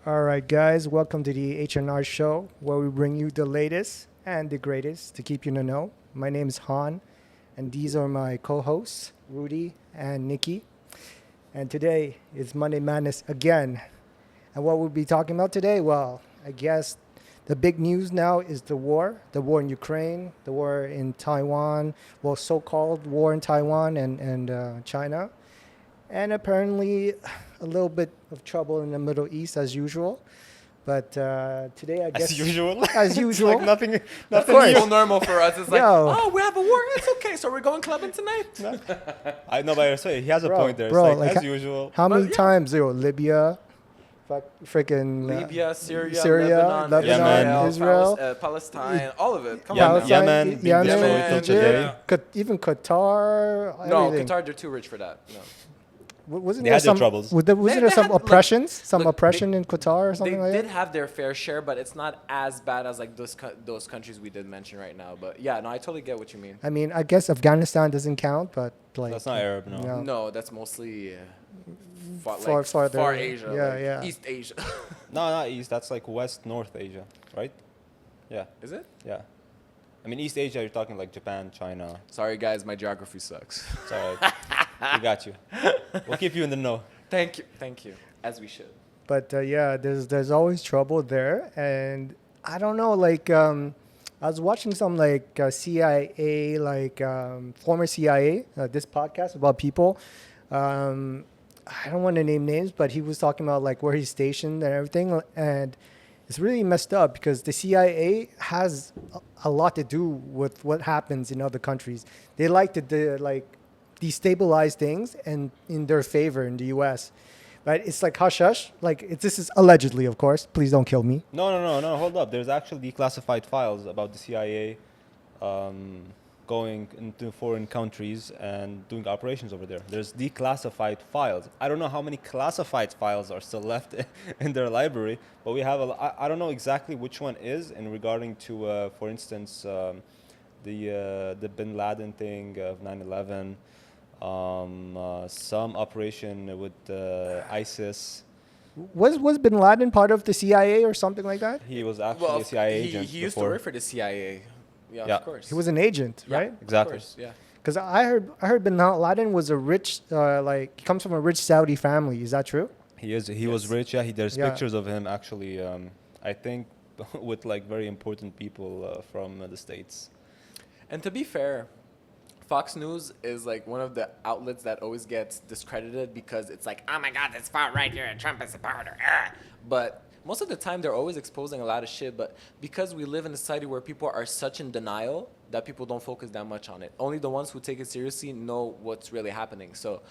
All right, guys, welcome to the H&R show where we bring you the latest and the greatest to keep you in the know. My name is Han, and these are my co-hosts, Rudy and Nikki. And today is Monday Madness again. And what we'll be talking about today, well, I guess the big news now is the war in Ukraine, the war in Taiwan, well, so-called war in Taiwan and China. And apparently a little bit of trouble in the Middle East as usual. But today, I guess... As usual? As usual. It's like nothing course. new. So normal for us. It's like, Yo. oh, we have a war. It's okay. So we're going clubbing tonight. I know, but I say he has a Bro, point there. It's bro, like, like as usual. How many But, yeah. times, Libya, freaking... Libya, Syria, Syria, Lebanon, Yemen, Israel. Palestine, all of it. Come Yemen, on. Yemen, Palestine, being Yemen, destroyed till today. Egypt, even Qatar. No, everything. Qatar, they're too rich for that. No. Wasn't They there had their some troubles. Wasn't They there some had, look, oppressions? Some look, oppression they- in Qatar or They something like did that? have their fair share, but it's not as bad as like those countries we did mention right now. But yeah, no, I totally get what you mean. I mean, I guess Afghanistan doesn't count, but like That's not Arab, no. Yeah. No, that's mostly Farther. far Asia, Yeah, like yeah. East Asia. No, not East. That's like West, North Asia, right? Yeah, Is it? yeah. I mean, East Asia, you're talking like Japan, China. Sorry, guys, my geography sucks. It's all right. We got you. We'll keep you in the know. Thank you, as we should. But yeah, there's always trouble there, and I don't know. Like I was watching some like CIA, like former CIA, this podcast about people. I don't want to name names, but he was talking about like where he's stationed and everything, and it's really messed up because the CIA has a lot to do with what happens in other countries. They like to like destabilize things and in their favor in the U.S. Right? It's like hush hush. Like this is allegedly, of course. Please don't kill me. No. Hold up. There's actually declassified files about the CIA going into foreign countries and doing operations over there. There's declassified files. I don't know how many classified files are still left in their library, but we have I don't know exactly which one is in regarding to, for instance, the Bin Laden thing of 9/11, some operation with ISIS. Was Bin Laden part of the CIA or something like that? He was actually a CIA he, agent he used to before. work for the CIA. Yeah, Yeah. of course. He was an agent, Yeah, right? Exactly. Of course, yeah. Because I heard Bin Laden was a rich, like he comes from a rich Saudi family. Is that true? He is. He was Yes. rich. Yeah. There's Yeah. pictures of him actually. I think with like very important people from the States. And to be fair, Fox News is like one of the outlets that always gets discredited because it's like, oh my God, this far right here and Trump is a supporter. But most of the time, they're always exposing a lot of shit. But because we live in a society where people are such in denial that people don't focus that much on it. Only the ones who take it seriously know what's really happening. So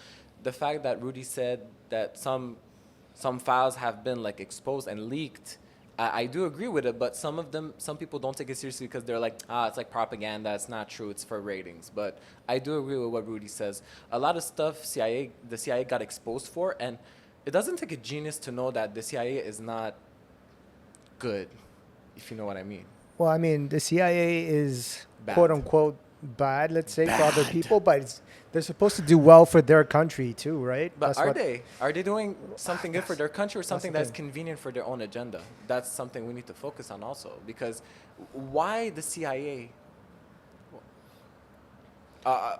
the fact that Rudy said that some files have been like exposed and leaked, I do agree with it, but some people don't take it seriously because they're like, it's like propaganda, it's not true, it's for ratings. But I do agree with what Rudy says. A lot of stuff the CIA got exposed for, and it doesn't take a genius to know that the CIA is not good, if you know what I mean. Well, I mean, the CIA is Bad. quote unquote bad, let's say, for other Bad. people, but they're supposed to do well for their country too, right? But That's are what- they? Are they doing something good for their country or something the that's thing. convenient for their own agenda? That's something we need to focus on also. Because why the CIA?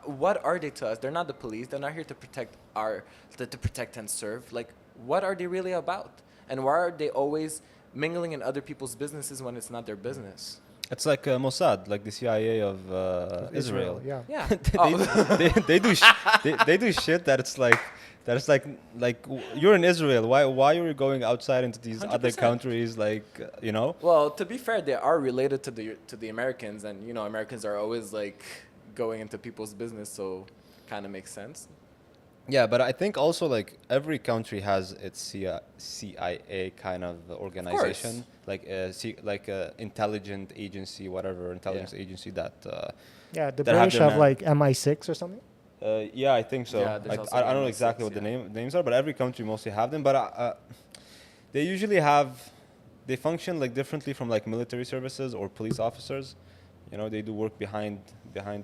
What are they to us? They're not the police. They're not here to protect to protect and serve. Like, what are they really about? And why are they always mingling in other people's businesses when it's not their business? It's like Mossad, like the CIA of Israel. Yeah. Yeah. They do shit that it's like you're in Israel. Why are you going outside into these other 100%. countries? Like Well, to be fair, they are related to the Americans, and Americans are always like going into people's business, so kind of makes sense. Yeah, but I think also like every country has its CIA kind of organization, like a intelligent agency, whatever intelligence agency that. Yeah, the that have British their have man- like MI6 or something. Yeah, I think so. Yeah, there's also I don't know MI6, exactly what yeah. the names are, but every country mostly have them. But they usually they function like differently from like military services or police officers, You know, they do work behind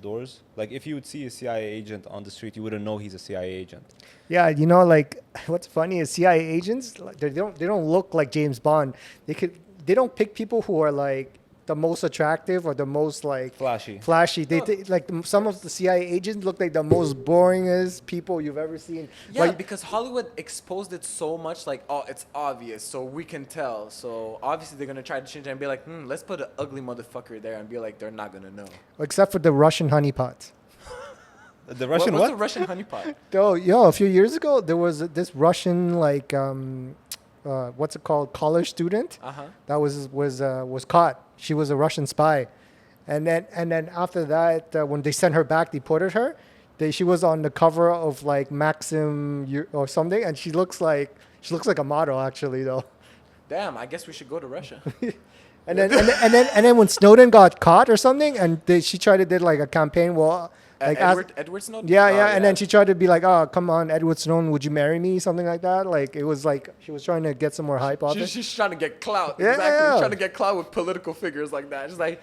doors. Like if you would see a CIA agent on the street, you wouldn't know he's a CIA agent. Yeah, you know, like what's funny is CIA agents, like, they don't look like James Bond. They don't pick people who are like the most attractive or the most like Flashy. flashy. No. Some of the CIA agents look like the most boringest people you've ever seen. Yeah, Like, because Hollywood exposed it so much, like, oh, it's obvious, so we can tell. So obviously they're gonna try to change it and be like, let's put an ugly motherfucker there and be like, they're not gonna know. except for the Russian honeypots. The Russian What's what? the Russian honeypot? Yo, a few years ago there was this Russian like what's it called, college student Uh-huh. that was caught. She was a Russian spy, and then after that, when they sent her back, deported her. She was on the cover of like Maxim or something, and she looks like a model actually though. Damn, I guess we should go to Russia. And then when Snowden got caught or something, and she tried to did like a campaign, well, like Edward Snowden? yeah, Oh, yeah, and then she tried to be like, oh, come on, Edward Snowden, would you marry me? Something like that. Like it was like she was trying to get some more hype off it. She's trying to get clout. Yeah, Exactly. yeah. She's trying to get clout with political figures like that. She's like,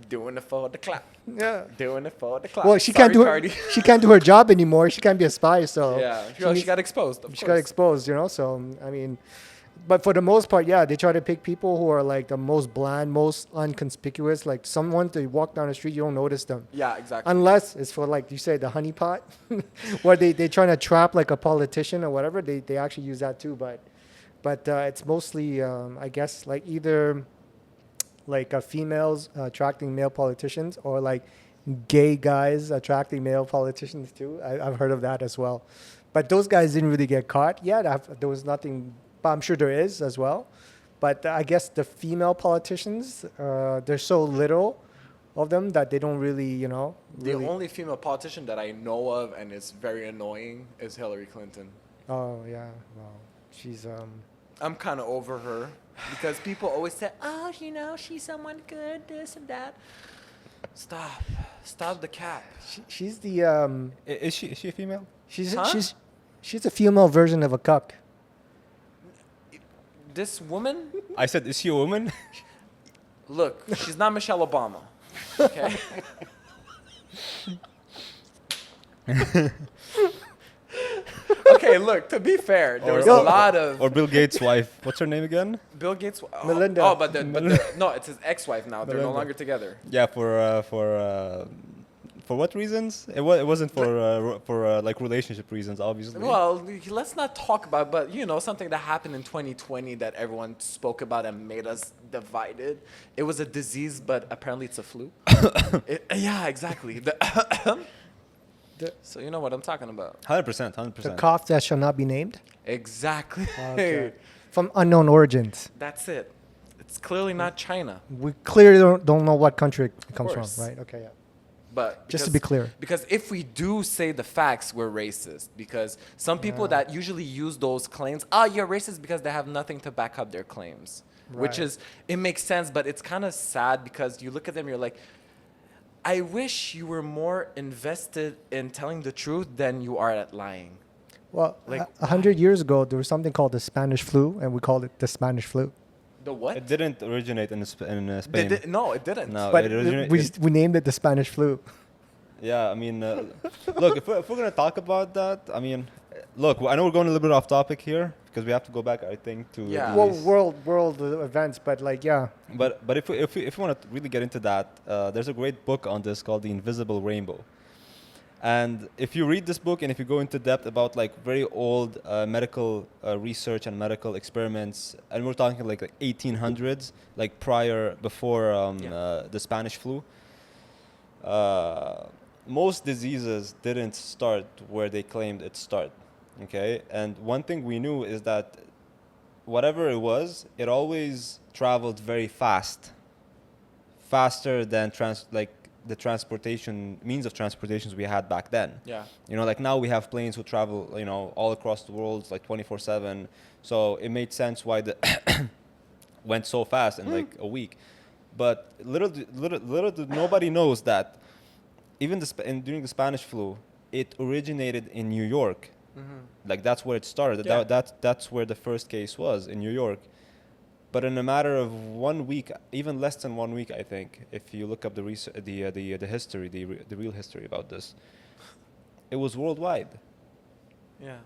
doing it for the clout. Yeah. Doing it for the clout. Well, she Sorry, can't do Cardi. she can't do her job anymore. She can't be a spy, so Yeah, she she needs- got exposed. Of she course. got exposed, you know. So I mean, but for the most part, yeah, they try to pick people who are like the most bland, most inconspicuous. Like someone they walk down the street, you don't notice them. Yeah, exactly. Unless it's for like you say the honeypot, where they trying to trap like a politician or whatever. They actually use that too, but it's mostly I guess like either like females attracting male politicians or like gay guys attracting male politicians too. I've heard of that as well, but those guys didn't really get caught yet. There was nothing, but I'm sure there is as well. But I guess the female politicians, there's so little of them that they don't really, you know. The Really, only female politician that I know of and is very annoying is Hillary Clinton. oh yeah, well, she's I'm kind of over her because people always say, oh, you know, she's someone good, this and that. Stop the cap. she's the Is she a female? Huh? she's a female version of a cuck. This woman, I said, is she a woman? look, she's not Michelle Obama. Okay. Okay, look, to be fair, there was a lot of Or Bill Gates' wife. What's her name again? Bill Gates. Melinda. Oh, but no, it's his ex-wife now. They're no Melinda. longer together. Yeah, for what reasons? It wasn't for like relationship reasons, obviously. Well, let's not talk about, but you know, something that happened in 2020 that everyone spoke about and made us divided. It was a disease, but apparently it's a flu. Yeah, exactly. So you know what I'm talking about. 100%, The 100%. cough that shall not be named. Exactly. Okay. From unknown origins. That's it. It's clearly not China, We clearly don't know what country it comes from, course. right? Okay, yeah. but Just to because- be clear. because if we do say the facts, we're racist. Because some people that usually use those claims, you're racist because they have nothing to back up their claims. Which Right. is, it makes sense, but it's kind of sad because you look at them, you're like, I wish you were more invested in telling the truth than you are at lying. Well, Like, 100 years ago, there was something called the Spanish flu, and we called it the Spanish flu. The what? It didn't originate in Spain. No, it didn't. No, But it originated. we named it the Spanish flu. Yeah, I mean, look, if we're gonna talk about that, I mean, look, I know we're going a little bit off topic here because we have to go back, I think, to Yeah. Well, these- world events, but like, yeah. But if we want to really get into that, there's a great book on this called The Invisible Rainbow. And if you read this book and if you go into depth about like very old medical research and medical experiments, and we're talking like 1800s, like before the Spanish flu, most diseases didn't start where they claimed it started. Okay, and one thing we knew is that whatever it was, it always traveled very fast, faster than the transportation means of transportations we had back then. Yeah. You know, like now we have planes who travel, you know, all across the world, like 24/7. So it made sense why the went so fast in like a week. But little did nobody knows that even during the Spanish flu, it originated in New York. Like that's where it started. Yeah. That's where the first case was, in New York. But in a matter of 1 week, even less than 1 week, I think, if you look up the history, the real history about this, it was worldwide. Yeah.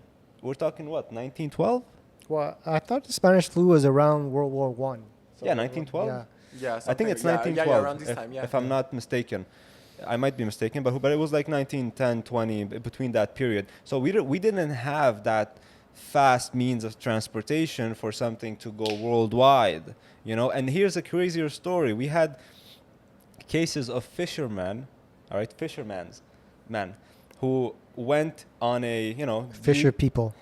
We're talking what, 1912? Well, I thought the Spanish flu was around World War One. So, Yeah, 1912. Yeah. Yeah. I think it's yeah, 1912. Yeah, around this if, time. Yeah. if I'm not mistaken, I might be mistaken, but it was like 1910, 20, between that period. So we didn't have that fast means of transportation for something to go worldwide, you know. And here's a crazier story: we had cases of fishermen, all right, fishermen's men, who went on a, you know, Fisher people.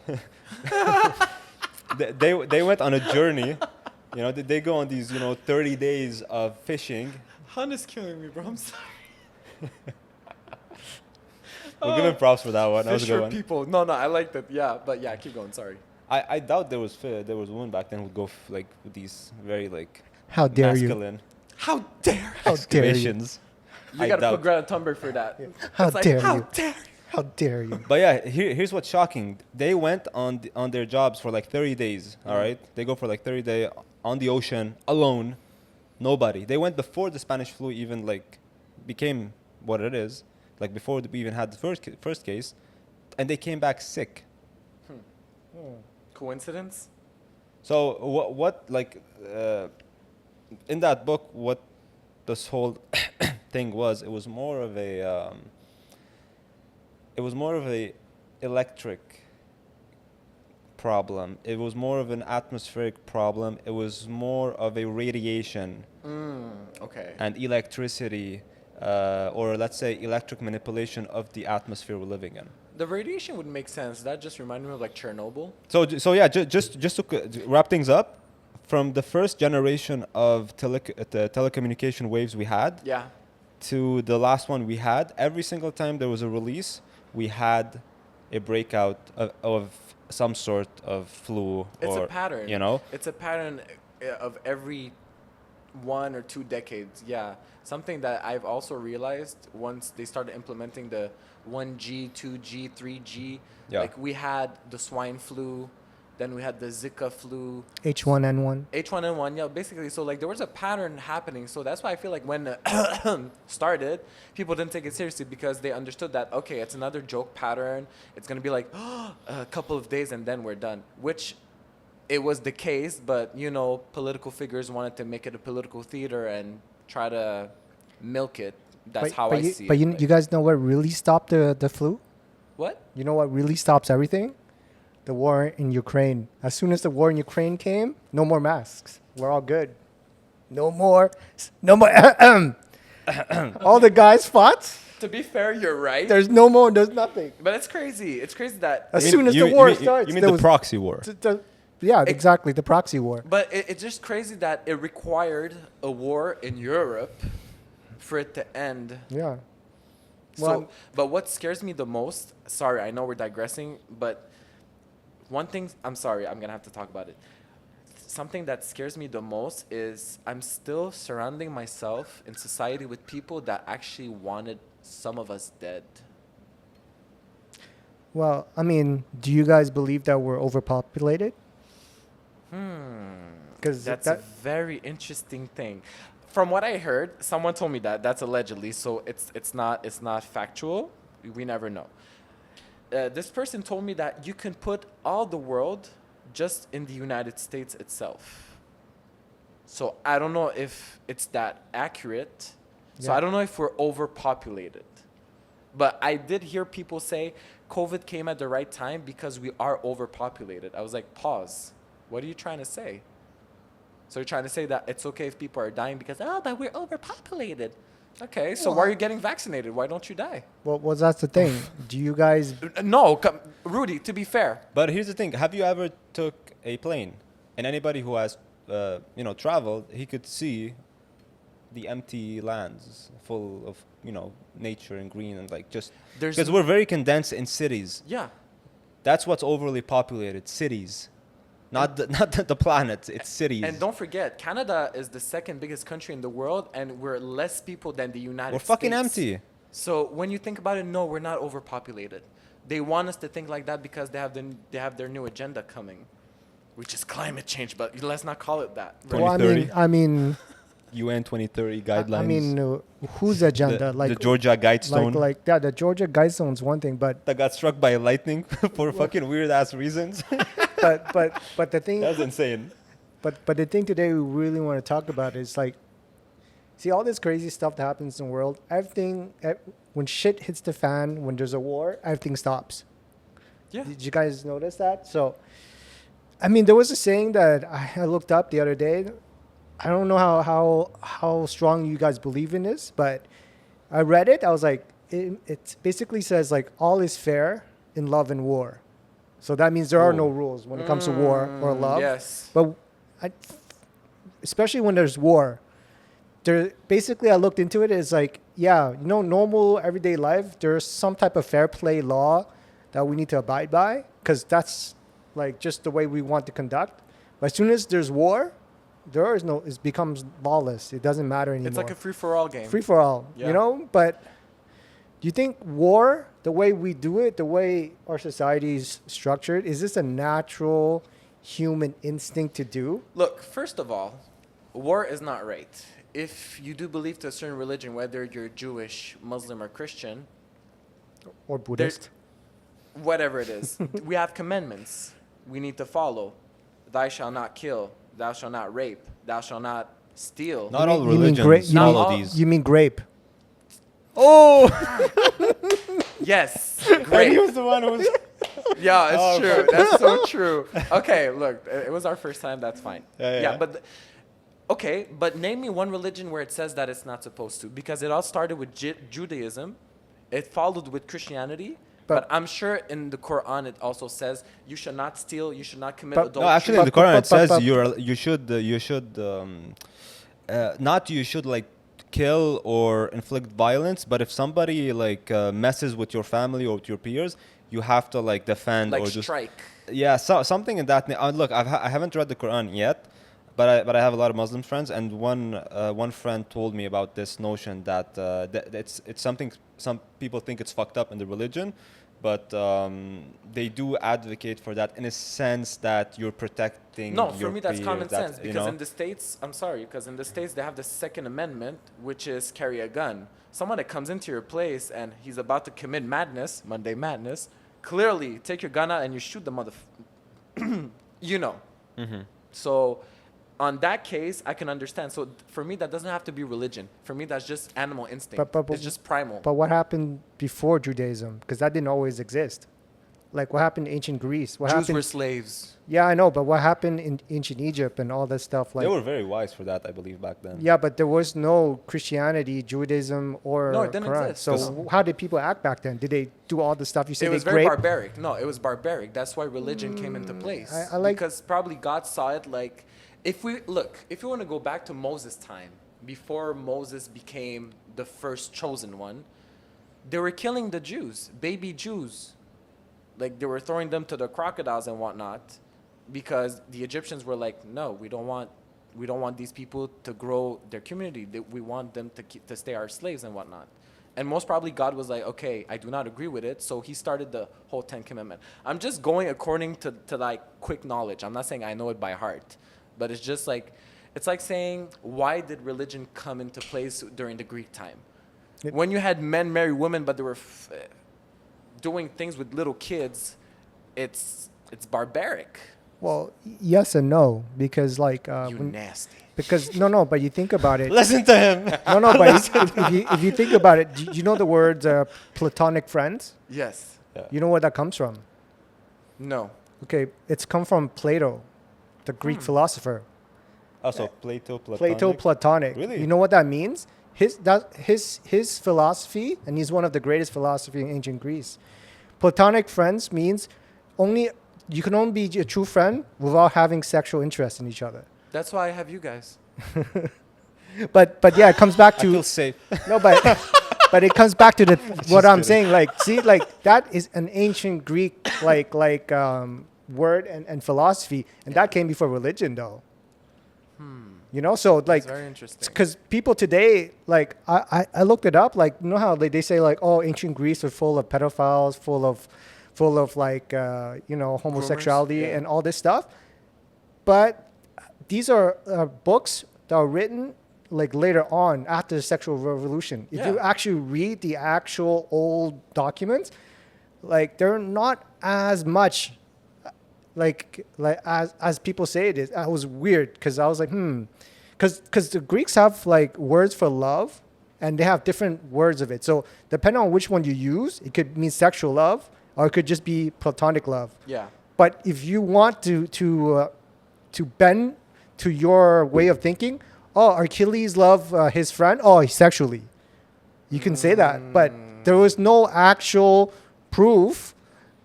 they went on a journey. You know, they go on these, you know, 30 days of fishing. Hun is killing me, bro. I'm sorry. We'll give him props for that one. That was a good Fisher one. people. No, I like that. Yeah, but yeah, keep going. Sorry. I doubt there was women back then who would go like with these very like How dare you? masculine How dare How dare you? excavations. you? I You gotta doubt. put Greta Thunberg for that. How It's like, dare how you? dare you? How dare you? But yeah, here's what's shocking. They went on their jobs for like 30 days. All right, they go for like 30 days on the ocean alone, nobody. They went before the Spanish flu even like became what it is, like before we even had the first case, and they came back sick. Coincidence? So what like in that book, what this whole thing was, it was more of a electric problem. It was more of an atmospheric problem. It was more of a radiation Okay. and electricity, or let's say electric manipulation of the atmosphere we're living in. The radiation would make sense. That just reminded me of like Chernobyl. So yeah, just to wrap things up, from the first generation of the telecommunication waves we had Yeah. to the last one we had, every single time there was a release, we had a breakout of some sort of flu. It's or, a pattern. You know? It's a pattern of every 1 or 2 decades. Yeah. Something that I've also realized once they started implementing the 1G, 2G, 3G. Yeah. Like we had the swine flu, then we had the Zika flu, H1N1. H1N1. Yeah, basically. So like there was a pattern happening. So that's why I feel like when started, people didn't take it seriously because they understood that, okay, it's another joke pattern. It's going to be like a couple of days and then we're done, which it was the case. But, you know, political figures wanted to make it a political theater and try to milk it. That's how I see but it. you guys know what really stopped the flu? What? You know what really stops everything? The war in Ukraine. As soon as the war in Ukraine came, no more masks. We're all good. No more. All the guys fought. To be fair, you're right. There's no more. There's nothing. But it's crazy. It's crazy that... As soon as the war starts, You mean there the was- proxy war? Yeah, exactly. The proxy war. But it's just crazy that it required a war in Europe for it to end. Yeah. So, Well, but what scares me the most, sorry, I know we're digressing, but one thing, I'm sorry, I'm going to have to talk about it. Something that scares me the most is I'm still surrounding myself in society with people that actually wanted some of us dead. well, I mean, do you guys believe that we're overpopulated? Because That's a very interesting thing. From what I heard, someone told me that. That's allegedly, so it's not factual. We never know. This person told me that you can put all the world just in the United States itself. So I don't know if it's that accurate. So Yeah. I don't know if we're overpopulated. But I did hear people say COVID came at the right time because we are overpopulated. I was like, pause. What are you trying to say? So you're trying to say that it's okay if people are dying because, but we're overpopulated. Okay, so why are you getting vaccinated? Why don't you die? well, that's the thing. Do you guys? No, Rudy, to be fair. But here's the thing: have you ever took a plane? And anybody who has, traveled, he could see the empty lands full of, nature and green and like just There's because we're very condensed in cities. Yeah. That's what's overly populated: cities, not the planet. It's cities. And don't forget, Canada is the second biggest country in the world, and we're less people than the United States. We're fucking empty. So when you think about it, no, we're not overpopulated. They want us to think like that because they have their new agenda coming, which is climate change, but let's not call it that. Right. Well, 2030. I mean, UN 2030 guidelines. I mean, whose agenda? the Georgia Guidestone the Georgia Guidestone is one thing, but that got struck by lightning for fucking weird ass reasons. but the thing, That's insane. but the thing today we really want to talk about is like, see all this crazy stuff that happens in the world. Everything when shit hits the fan, when there's a war, everything stops. Yeah. Did you guys notice that? So, I mean, there was a saying that I looked up the other day. I don't know how strong you guys believe in this, but I read it. I was like, it basically says like all is fair in love and war. So that means there are no rules when it comes to war or love. Yes. But especially when there's war, basically I looked into it. It's like, yeah, normal everyday life, there's some type of fair play law that we need to abide by because that's like just the way we want to conduct. But as soon as there's war, it becomes lawless. It doesn't matter anymore. It's like a free-for-all game. Free for all, Yeah. But do you think war, the way we do it, the way our society is structured, is this a natural human instinct to do? Look, first of all, war is not right. If you do believe to a certain religion, whether you're Jewish, Muslim, or Christian, Or Buddhist? whatever it is, we have commandments we need to follow. Thou shalt not kill. Thou shalt not rape. Thou shalt not steal. Not all You mean religions Not follow all- these. You mean grape? Oh, Yes, and he great. was the one who was. Yeah, it's Oh, true. That's so true. Okay, look, it was our first time. That's fine. Yeah. But okay, but name me one religion where it says that it's not supposed to, because it all started with Judaism, it followed with Christianity. But I'm sure in the Quran it also says you should not steal, you should not commit But- adultery. No, actually, in the But- Quran it says but- you should like kill or inflict violence, but if somebody like messes with your family or with your peers, you have to like defend like or just strike. yeah, something in that. Look, I haven't read the Quran yet, but I have a lot of Muslim friends, and one friend told me about this notion that it's something some people think it's fucked up in the religion, but they do advocate for that in a sense that you're protecting. No, your for me that's peers, common that, sense, you because know? in the States, I'm sorry, because in the States they have the Second Amendment, which is carry a gun. Someone that comes into your place and he's about to commit madness, Monday madness, clearly take your gun out and you shoot the you know. Mhm. So on that case, I can understand. So for me, that doesn't have to be religion. For me, that's just animal instinct. But- It's just primal. But what happened before Judaism? Because that didn't always exist. Like what happened in ancient Greece? What Jews happened? were slaves. Yeah, I know. But what happened in ancient Egypt and all that stuff? Like They were very wise for that, I believe, back then. yeah, but there was no Christianity, Judaism, or No, it didn't Quran. exist. So No. how did people act back then? Did they do all the stuff you said? It was they very grape? barbaric. No, it was barbaric. That's why religion came into place. I like- because probably God saw it like, if we want to go back to Moses' time, before Moses became the first chosen one, they were killing the Jews, baby Jews. Like they were throwing them to the crocodiles and whatnot, because the Egyptians were like, no, we don't want these people to grow their community. We want them to stay our slaves and whatnot. And most probably God was like, okay, I do not agree with it. So he started the whole 10 Commandment. I'm just going according to like quick knowledge. I'm not saying I know it by heart, but it's just like, it's like saying, why did religion come into place during the Greek time? When you had men marry women, but they were doing things with little kids, it's barbaric. Well, yes and no, because like You nasty. because no, but you think about it. Listen to him. No, but if you think about it, do you know the words platonic friends? Yes. You know where that comes from? No. Okay, it's come from Plato, the Greek philosopher. Also, Plato, Platonic. Plato Platonic. Really? You know what that means? His philosophy, and he's one of the greatest philosophy in ancient Greece. Platonic friends means you can only be a true friend without having sexual interest in each other. That's why I have you guys. But yeah, it comes back I feel to safe. no, but it comes back to what I'm kidding. saying. Like, see, like that is an ancient Greek word and philosophy, and that came before religion, though. You know, so like, That's very interesting. because people today, like, I looked it up, like, you know how they say like, oh, ancient Greece was full of pedophiles, full of like, homosexuality yeah. and all this stuff. but these are books that are written like later on after the sexual revolution. If you Yeah. actually read the actual old documents, like they're not as much like as people say it is. I was weird because I was like, because the Greeks have like words for love, and they have different words of it. So depending on which one you use, it could mean sexual love or it could just be platonic love. Yeah. But if you want to bend to your way of thinking, oh, Achilles loved his friend, oh, sexually. You can say that, but there was no actual proof,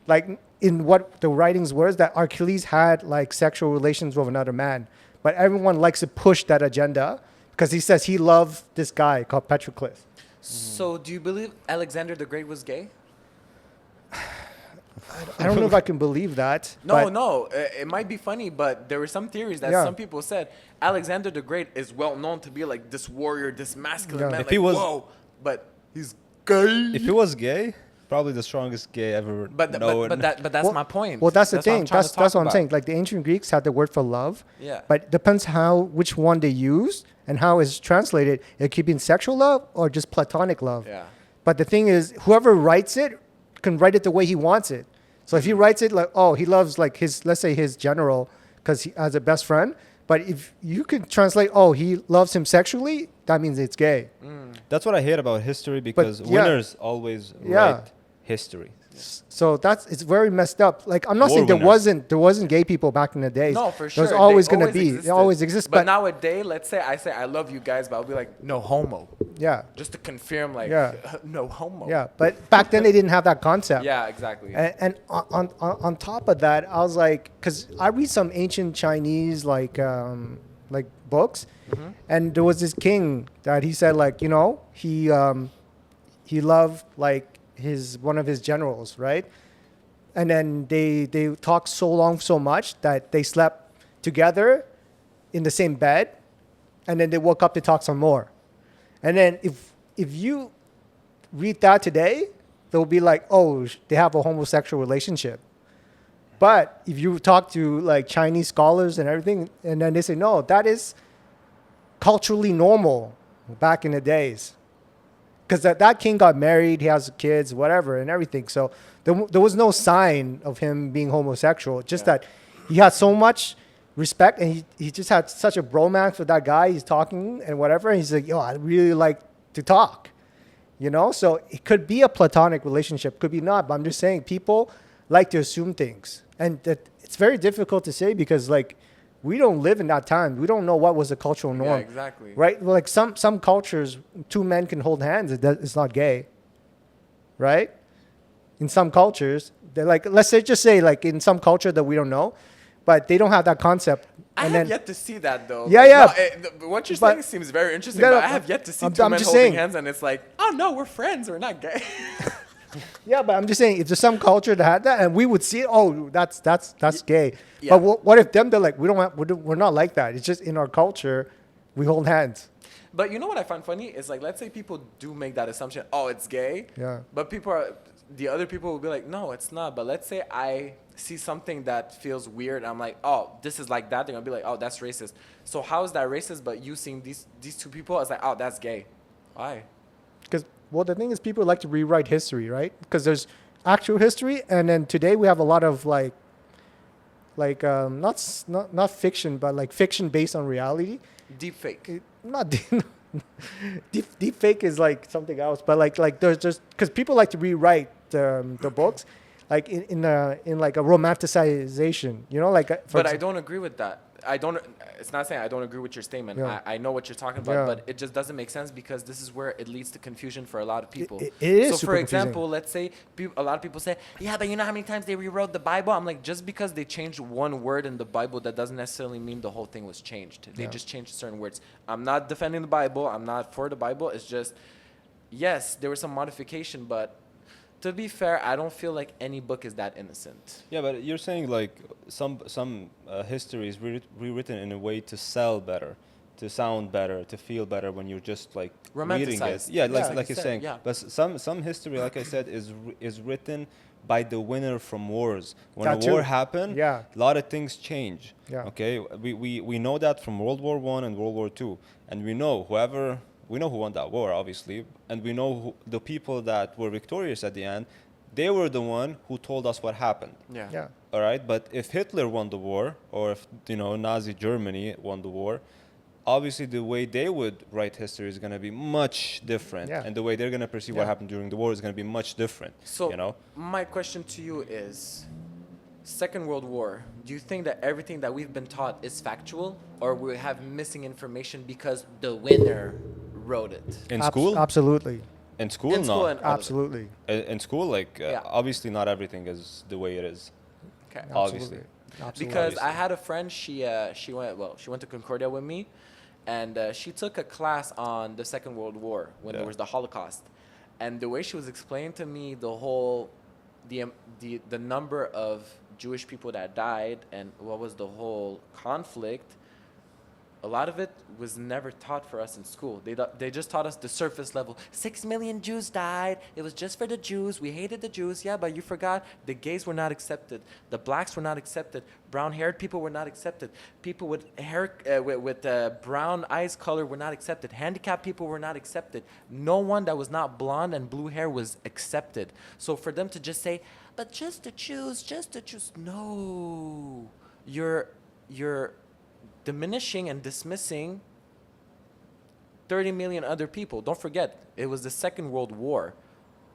like in what the writings was, that Achilles had like sexual relations with another man. But everyone likes to push that agenda because he says he loved this guy called Patroclus. So do you believe Alexander the Great was gay? I don't know if I can believe that. No, but no. It might be funny, but there were some theories that Yeah. some people said Alexander the Great is well known to be like this warrior, this masculine Yeah. man. If Like, he was- whoa, but he's gay. If he was gay, probably the strongest gay ever known. But that's Well- my point. Well, that's the what thing. I'm trying to That's talk what I'm about. saying. Like the ancient Greeks had the word for love. Yeah. But it depends which one they use and how it's translated. It could be sexual love or just platonic love. Yeah. But the thing is, whoever writes it can write it the way he wants it. So if he writes it like, oh, he loves like let's say his general because he has a best friend. But if you could translate, oh, he loves him sexually, that means it's gay. That's what I hate about history because yeah. winners always Yeah. write history. So it's very messed up. Like I'm not War saying winners. there wasn't gay people back in the days. No, for sure. There's always They going to be. existed. They always exist. But nowadays, let's say I say I love you guys, but I'll be like, no homo. Yeah. Just to confirm, like, Yeah. no homo. Yeah, but back then they didn't have that concept. Yeah, exactly. And on top of that, I was like, because I read some ancient Chinese like books, and there was this king that he said like he loved like one of his generals, right? And then they talked so much that they slept together in the same bed, and then they woke up to talk some more. And then if you read that today, they'll be like, oh, they have a homosexual relationship. But if you talk to like Chinese scholars and everything, and then they say, no, that is culturally normal back in the days. Because that king got married, he has kids, whatever, and everything. So there was no sign of him being homosexual. Just that he had so much respect, and he just had such a bromance with that guy. He's talking and whatever. And he's like, yo, I really like to talk. So it could be a platonic relationship, could be not. But I'm just saying people like to assume things. And that it's very difficult to say because, like, we don't live in that time. We don't know what was the cultural norm. Yeah, exactly. Right? Well, like some cultures, two men can hold hands. It's not gay. Right? In some cultures, they're like, let's just say like in some culture that we don't know, but they don't have that concept. I And have then, yet to see that though. Yeah, Like, yeah. What you're But- saying seems very interesting, No, no, but I have yet to see I'm- 2 I'm men just holding saying. hands, and it's like, oh no, we're friends, we're not gay. yeah, but I'm just saying, if there's some culture that had that, and we would see, oh, that's gay. Yeah. But what if they're like, we're not like that. It's just in our culture, we hold hands. But you know what I find funny is like, let's say people do make that assumption, oh, it's gay. Yeah. But the other people will be like, no, it's not. But let's say I see something that feels weird. I'm like, oh, this is like that. They're gonna be like, oh, that's racist. So how is that racist? But you seeing these two people, it's like, oh, that's gay. Why? Because the thing is, people like to rewrite history, right? Because there's actual history, and then today we have a lot of not fiction, but like fiction based on reality. Deep fake. Not deep fake is like something else, but like there's just because people like to rewrite the books, like in like a romanticization, like. But I don't agree with that. It's not saying I don't agree with your statement. Yeah. I know what you're talking about, Yeah. but it just doesn't make sense because this is where it leads to confusion for a lot of people. It is So, super for confusing. example, let's say a lot of people say, yeah, but you know how many times they rewrote the Bible? I'm like, just because they changed one word in the Bible, that doesn't necessarily mean the whole thing was changed. They Yeah. just changed certain words. I'm not defending the Bible. I'm not for the Bible. It's just, yes, there was some modification, but to be fair, I don't feel like any book is that innocent. Yeah, but you're saying like some history is rewritten in a way to sell better. to sound better, to feel better when you're just like reading it. Romanticized. Yeah, Yeah. like you're said, saying. yeah. But some history, like I said, is written by the winner from wars. When That a war too. happened, Yeah. a lot of things change. Yeah. Okay, we know that from World War One and World War Two, and we know who won that war, obviously, and we know the people that were victorious at the end. They were the one who told us what happened. Yeah. Yeah. All right, but if Hitler won the war, or if Nazi Germany won the war, obviously the way they would write history is going to be much different, Yeah. and the way they're going to perceive what Yeah. happened during the war is going to be much different. So my question to you is, Second World War, do you think that everything that we've been taught is factual, or we have missing information because the winner wrote it? In school, Absolutely. in school, In school no. and all of it. Absolutely. In school, like Yeah. obviously not everything is the way it is. Okay. Obviously. Absolutely. Because Obviously. I had a friend, she went to Concordia with me, and she took a class on the Second World War when Yeah. there was the Holocaust, and the way she was explaining to me the number of Jewish people that died and what was the whole conflict, a lot of it was never taught for us in school. They just taught us the surface level. 6 million Jews died. It was just for the Jews. We hated the Jews. Yeah, but you forgot the gays were not accepted. The blacks were not accepted. Brown-haired people were not accepted. People with hair with brown eyes color were not accepted. Handicapped people were not accepted. No one that was not blonde and blue hair was accepted. So for them to just say, but just the Jews, no, you're diminishing and dismissing 30 million other people. Don't forget, it was the Second World War.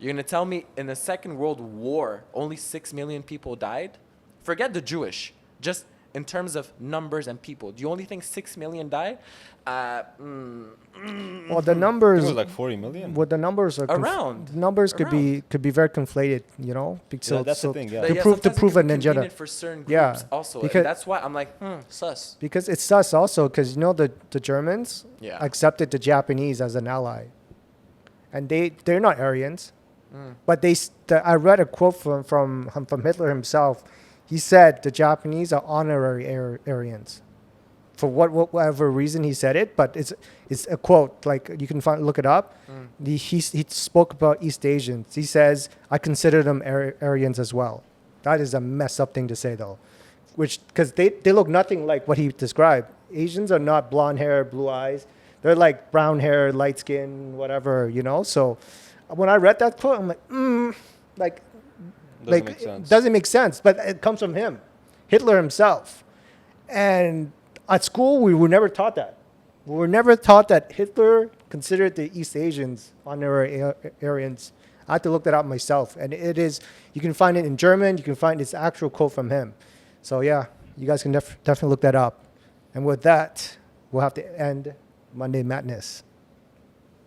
You're going to tell me in the Second World War, only 6 million people died? Forget the Jewish. Just in terms of numbers and people. Do you only think 6 million died? Well, the It numbers. was like 40 million. What the numbers are Around. the numbers could be very conflated, Yeah, that's the thing, yeah. To Yeah, prove sometimes it an can be agenda. convenient for certain groups Yeah, also. because- And that's why I'm like, sus. Because it's sus also because the Germans Yeah. accepted the Japanese as an ally, and they're not Aryans, but I read a quote from Hitler himself. He said the Japanese are honorary Aryans. For whatever reason he said it, but it's a quote, like you can look it up. He spoke about East Asians. He says, I consider them Aryans as well. That is a messed up thing to say though, because they look nothing like what he described. Asians are not blonde hair, blue eyes. They're like brown hair, light skin, whatever, So when I read that quote, I'm like, Doesn't make sense. Doesn't make sense, but it comes from him, Hitler himself. And at school, we were never taught that. We were never taught that Hitler considered the East Asians honorary Aryans. I had to look that up myself. And it is, you can find it in German, you can find its actual quote from him. So yeah, you guys can definitely look that up. And with that, we'll have to end Monday Madness.